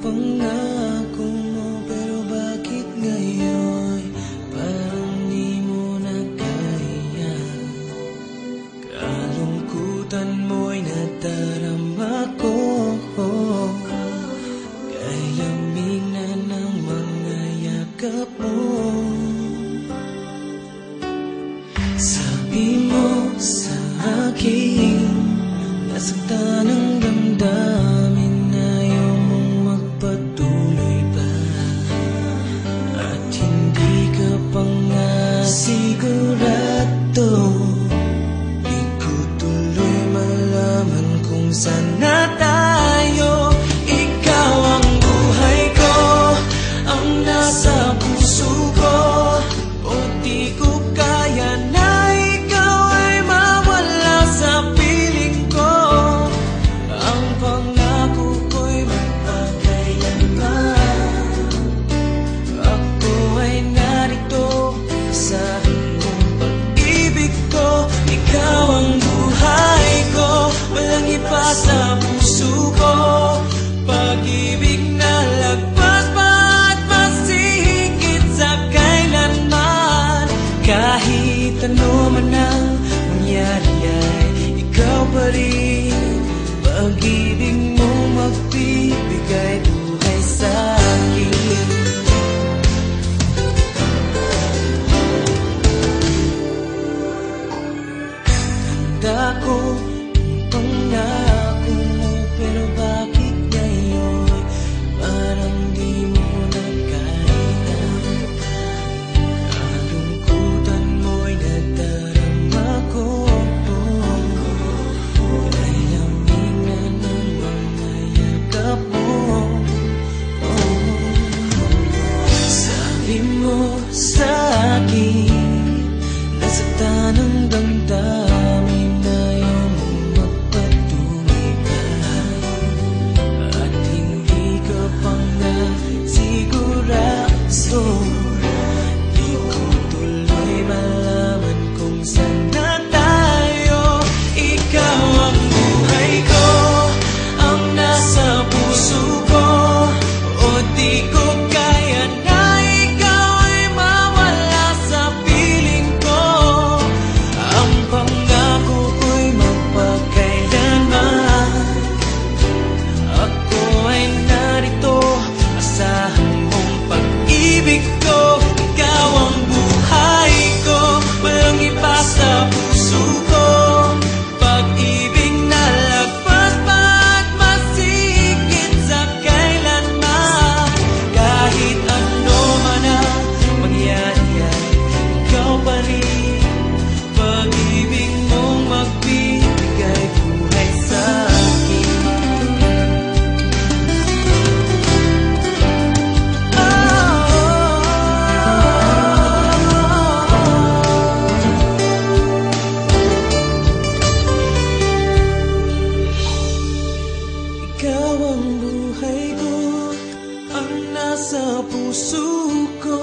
pangako mo, pero bakit ngayon parang di mo na kaya? Kalungkutan mo'y nadarama ko, kay lamig na ng mga yakap mo. Sabi mo sa akin, nasaktan ang damdamin, ayaw mong magpatuloy pa, at hindi ka pa nga sigurado. Di ko tuloy malaman kung saan na tayo. Ikaw ang buhay ko, ang nasa puso ko, o di ko kaya na ikaw ay mawala sa piling ko. Ang pangako ko'y magpakailanman, ako ay narito sa iyong pag-ibig ko. Ikaw ang buhay ko, walang iba sa puso ko. Pag-ibig na lagpas pa at mas higit sa kailanman. Kahit ano man ang mangyari ay ikaw pa rin. Pag-ibig mo magbibigay buhay sa akin. Tanda ko ang pangako mo, pero bakit ngayon parang di mo na kaya? Kalungkutan mo'y nadarama ko, kay lamig na ng mga yakap mo. Sabi mo sa akin, nasaktan ang damdamin, ayaw mong magpatuloy pa, at hindi ka pa nga sigurado. Di ko tuloy malaman kung saan na tayo. Ikaw ang buhay ko, ang nasa puso ko, o di ko kaya na ikaw ay mawala sa piling ko. Ang pangako ko'y magpakailanman, ako ay narito, asahan mong pag-ibig ko. Ikaw ang buhay ko, walang iba sa puso ko. Pag-ibig na lagpas pa at mas higit sa kailanman. Kahit ano man ang mangyari ay ikaw pa rin. Pag-ibig mong magbibigay buhay sa akin. Ikaw ang buhay ko, ang nasa puso ko,